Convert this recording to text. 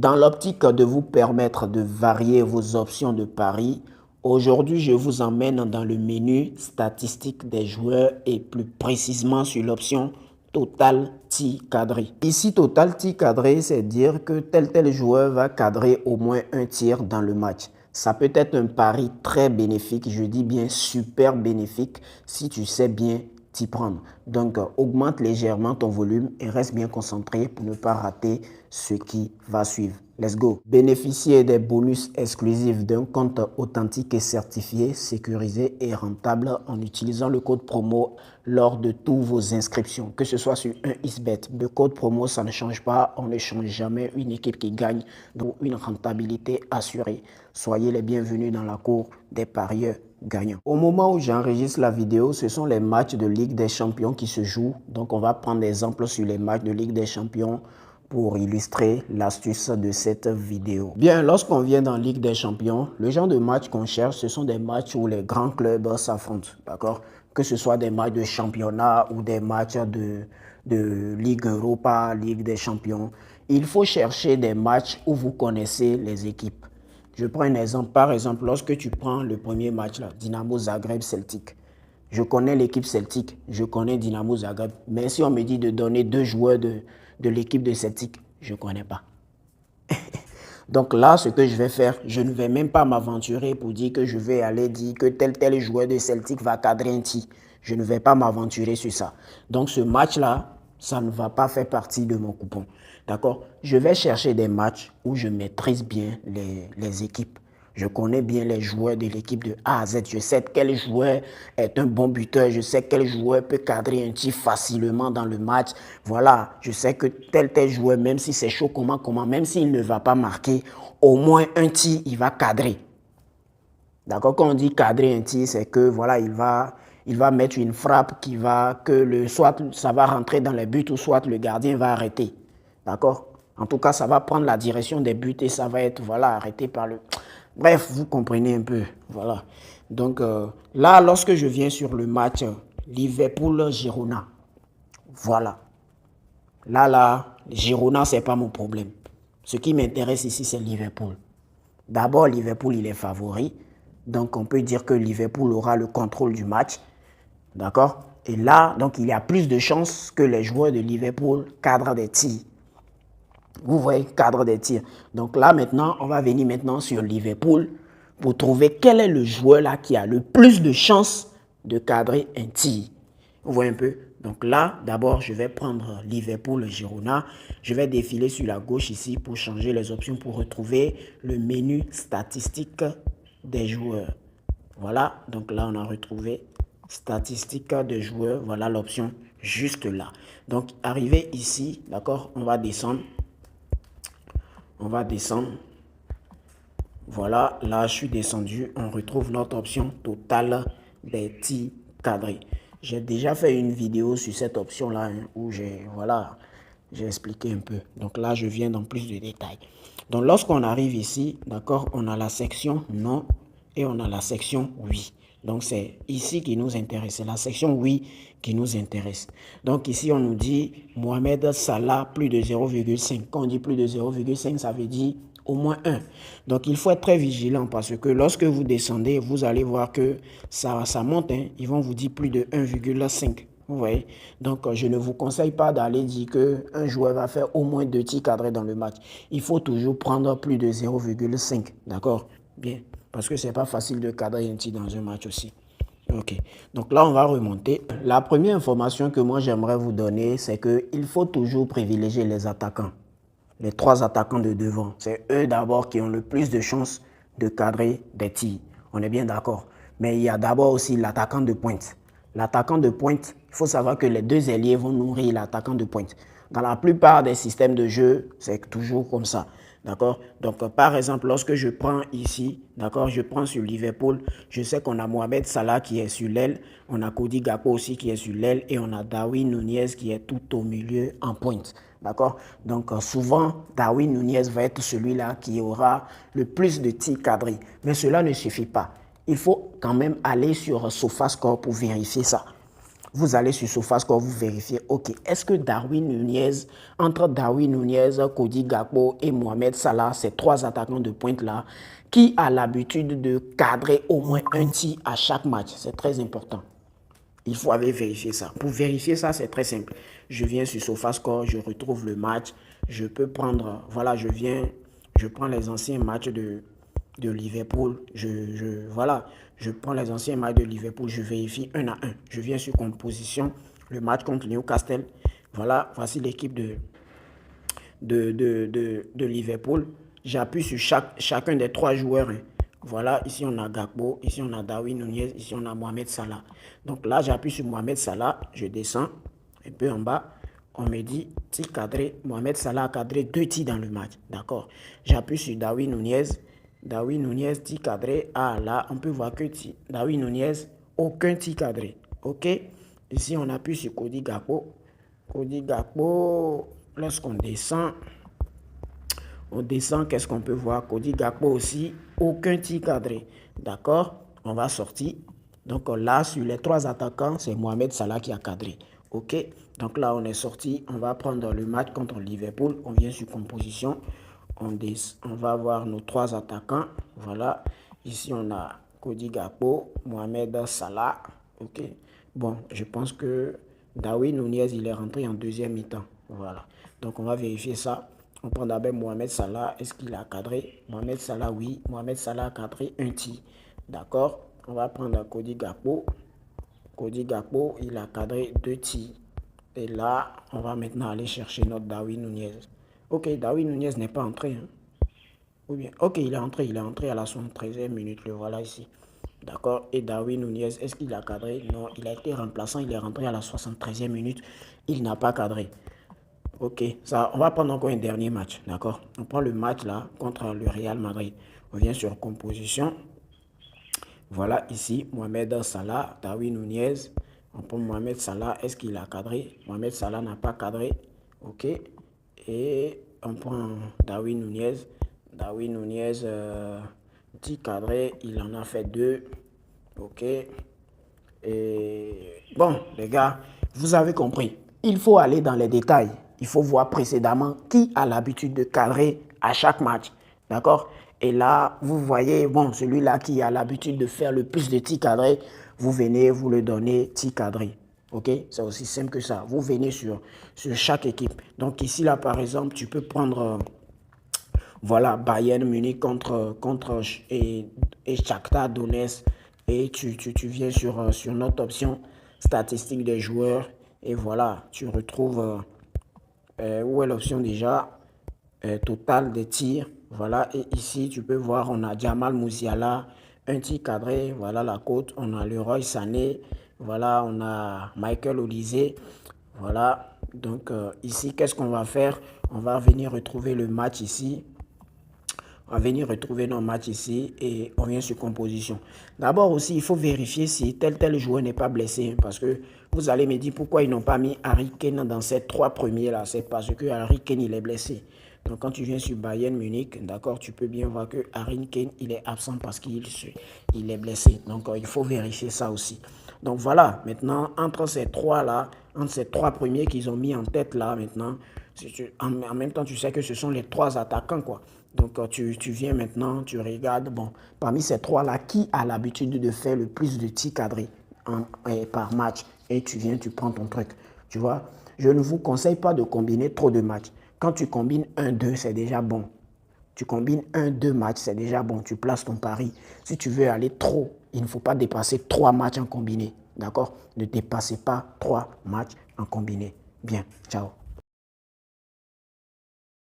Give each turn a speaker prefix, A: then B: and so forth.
A: Dans l'optique de vous permettre de varier vos options de pari, aujourd'hui je vous emmène dans le menu statistiques des joueurs et plus précisément sur l'option Total Tir cadré. Ici, Total Tir cadré, c'est dire que tel joueur va cadrer au moins un tir dans le match. Ça peut être un pari très bénéfique, je dis bien super bénéfique, si tu sais bien t'y prendre. Donc, augmente légèrement ton volume et reste bien concentré pour ne pas rater ce qui va suivre. Let's go. Bénéficier des bonus exclusifs d'un compte authentique et certifié, sécurisé et rentable en utilisant le code promo lors de tous vos inscriptions, que ce soit sur un xBet. Le code promo, ça ne change pas. On ne change jamais une équipe qui gagne, donc une rentabilité assurée. Soyez les bienvenus dans la cour des parieurs gagnants. Au moment où j'enregistre la vidéo, ce sont les matchs de Ligue des Champions qui se jouent. Donc, on va prendre l'exemple sur les matchs de Ligue des Champions pour illustrer l'astuce de cette vidéo. Bien, lorsqu'on vient dans Ligue des Champions, le genre de match qu'on cherche, ce sont des matchs où les grands clubs s'affrontent, d'accord? Que ce soit des matchs de championnat ou des matchs de Ligue Europa, Ligue des Champions. Il faut chercher des matchs où vous connaissez les équipes. Je prends un exemple. Par exemple, lorsque tu prends le premier match, là, Dynamo Zagreb-Celtic. Je connais l'équipe Celtic, je connais Dynamo Zagreb. Mais si on me dit de donner deux joueurs de l'équipe de Celtic, je ne connais pas. Donc là, ce que je vais faire, je ne vais même pas m'aventurer pour dire que je vais aller dire que tel joueur de Celtic va cadrer un tir. Je ne vais pas m'aventurer sur ça. Donc ce match-là, ça ne va pas faire partie de mon coupon. D'accord? Je vais chercher des matchs où je maîtrise bien les équipes. Je connais bien les joueurs de l'équipe de A à Z. Je sais quel joueur est un bon buteur. Je sais quel joueur peut cadrer un tir facilement dans le match. Voilà, je sais que tel joueur, même si c'est chaud, comment, même s'il ne va pas marquer, au moins un tir, il va cadrer. D'accord? Quand on dit cadrer un tir, c'est que voilà, il va mettre une frappe qui va, soit ça va rentrer dans les buts ou soit le gardien va arrêter. D'accord? En tout cas, ça va prendre la direction des buts et ça va être, voilà, arrêté par le... Bref, vous comprenez un peu, voilà. Donc là, lorsque je viens sur le match Liverpool-Girona, voilà. Là, Girona, ce n'est pas mon problème. Ce qui m'intéresse ici, c'est Liverpool. D'abord, Liverpool, il est favori. Donc, on peut dire que Liverpool aura le contrôle du match. D'accord? Et là, donc, il y a plus de chances que les joueurs de Liverpool cadrent des tirs. Vous voyez, cadre des tirs. Donc là, maintenant, on va venir maintenant sur Liverpool pour trouver quel est le joueur là qui a le plus de chances de cadrer un tir. Vous voyez un peu? Donc là, d'abord, je vais prendre Liverpool-Girona. Je vais défiler sur la gauche ici pour changer les options pour retrouver le menu statistique des joueurs. Voilà, donc là, on a retrouvé statistiques des joueurs. Voilà l'option juste là. Donc, arrivé ici, d'accord, on va descendre. On va descendre. Voilà, là je suis descendu. On retrouve notre option totale des tirs cadrés. J'ai déjà fait une vidéo sur cette option-là où j'ai expliqué un peu. Donc là, je viens dans plus de détails. Donc lorsqu'on arrive ici, d'accord, on a la section non et on a la section oui. Donc c'est ici qui nous intéresse. C'est la section oui qui nous intéresse. Donc ici, on nous dit Mohamed Salah plus de 0,5. Quand on dit plus de 0,5, ça veut dire au moins 1. Donc il faut être très vigilant parce que lorsque vous descendez, vous allez voir que ça monte. Hein. Ils vont vous dire plus de 1,5. Vous voyez? Donc je ne vous conseille pas d'aller dire qu'un joueur va faire au moins 2 tirs cadrés dans le match. Il faut toujours prendre plus de 0,5. D'accord? Bien. Parce que ce n'est pas facile de cadrer un tir dans un match aussi. Ok, donc là on va remonter. La première information que moi j'aimerais vous donner, c'est qu'il faut toujours privilégier les attaquants. Les 3 attaquants de devant. C'est eux d'abord qui ont le plus de chances de cadrer des tirs. On est bien d'accord. Mais il y a d'abord aussi l'attaquant de pointe. L'attaquant de pointe, il faut savoir que les 2 ailiers vont nourrir l'attaquant de pointe. Dans la plupart des systèmes de jeu, c'est toujours comme ça. D'accord? Donc, par exemple, lorsque je prends ici, d'accord, je prends sur Liverpool, je sais qu'on a Mohamed Salah qui est sur l'aile, on a Cody Gakpo aussi qui est sur l'aile et on a Darwin Nunez qui est tout au milieu en pointe. D'accord? Donc, souvent, Darwin Nunez va être celui-là qui aura le plus de tirs cadrés. Mais cela ne suffit pas. Il faut quand même aller sur SofaScore pour vérifier ça. vous allez sur SofaScore, vous vérifiez, ok, est-ce que Darwin Nunez, entre Darwin Nunez, Cody Gakpo et Mohamed Salah, ces trois attaquants de pointe-là, qui a l'habitude de cadrer au moins un tir à chaque match? C'est très important. Il faut aller vérifier ça. Pour vérifier ça, c'est très simple. Je viens sur SofaScore, je retrouve le match. Je peux prendre, voilà, je prends les anciens matchs de Liverpool. Voilà, je prends les anciens matchs de Liverpool, je vérifie un à un. Je viens sur composition, le match contre Newcastle. Voilà, voici l'équipe de Liverpool. J'appuie sur chacun des trois joueurs. Voilà, ici on a Gakpo, ici on a Darwin Nunez, ici on a Mohamed Salah. Donc là, j'appuie sur Mohamed Salah, je descends un peu en bas. On me dit, tir cadré, Mohamed Salah a cadré 2 tirs dans le match. D'accord. J'appuie sur Darwin Nunez. Darwin Nunez, tir cadré. Ah là, on peut voir que Darwin Nunez, aucun tir cadré. OK. Ici, on appuie sur Cody Gakpo. Cody Gakpo, lorsqu'on descend, qu'est-ce qu'on peut voir? Cody Gakpo aussi, aucun tir cadré. D'accord. On va sortir. Donc là, sur les trois attaquants, c'est Mohamed Salah qui a cadré. OK. Donc là, on est sorti. On va prendre le match contre Liverpool. On vient sur composition. On va voir nos trois attaquants. Voilà. Ici, on a Cody Gakpo, Mohamed Salah. OK. Bon, je pense que Darwin Nunez, il est rentré en deuxième mi-temps. Voilà. Donc, on va vérifier ça. On prend d'abord Mohamed Salah. Est-ce qu'il a cadré? Mohamed Salah, oui. Mohamed Salah a cadré un tir. D'accord. On va prendre Cody Gakpo. Cody Gakpo, il a cadré 2 tirs. Et là, on va maintenant aller chercher notre Darwin Nunez. Ok, Darwin Nunez n'est pas entré. Hein. Ou bien, ok, il est entré à la 73e minute. Le voilà ici. D'accord. Et Darwin Nunez, est-ce qu'il a cadré? Non, il a été remplaçant. Il est rentré à la 73e minute. Il n'a pas cadré. Ok, ça, on va prendre encore un dernier match. D'accord. On prend le match là contre le Real Madrid. On vient sur composition. Voilà ici, Mohamed Salah, Darwin Nunez. On prend Mohamed Salah, est-ce qu'il a cadré? Mohamed Salah n'a pas cadré. OK. Et on prend Darwin Nunez. Darwin Nunez, 10 cadrés, il en a fait 2. OK. Et bon, les gars, vous avez compris. Il faut aller dans les détails. Il faut voir précédemment qui a l'habitude de cadrer à chaque match. D'accord? Et là, vous voyez, bon, celui-là qui a l'habitude de faire le plus de tirs cadrés, vous venez, vous le donnez tir cadré. OK? C'est aussi simple que ça. Vous venez sur chaque équipe. Donc ici, là, par exemple, tu peux prendre, voilà, Bayern Munich contre et Shakhtar Donetsk. Et tu viens sur notre option statistique des joueurs. Et voilà, tu retrouves, où est l'option déjà? Total des tirs. Voilà, et ici, tu peux voir, on a Jamal Musiala, un tir cadré, voilà la côte. On a Leroy Sané, voilà, on a Michael Olise. Voilà, donc ici, qu'est-ce qu'on va faire? On va venir retrouver le match ici. On va venir retrouver nos matchs ici et on vient sur composition. D'abord aussi, il faut vérifier si tel joueur n'est pas blessé. Parce que vous allez me dire pourquoi ils n'ont pas mis Harry Kane dans ces trois premiers là. C'est parce que Harry Kane, il est blessé. Donc quand tu viens sur Bayern Munich, d'accord, tu peux bien voir que Harry Kane, il est absent parce qu'il est blessé. Donc il faut vérifier ça aussi. Donc voilà, maintenant, entre ces trois là, entre ces trois premiers qu'ils ont mis en tête là, maintenant, en même temps, tu sais que ce sont les trois attaquants, quoi. Donc tu viens maintenant, tu regardes, bon, parmi ces trois là, qui a l'habitude de faire le plus de tirs cadrés par match? Et tu viens, tu prends ton truc, tu vois. Je ne vous conseille pas de combiner trop de matchs. Quand tu combines 1-2, c'est déjà bon. Tu combines 1-2 matchs, c'est déjà bon. Tu places ton pari. Si tu veux aller trop, il ne faut pas dépasser 3 matchs en combiné. D'accord? Ne dépassez pas 3 matchs en combiné. Bien, ciao.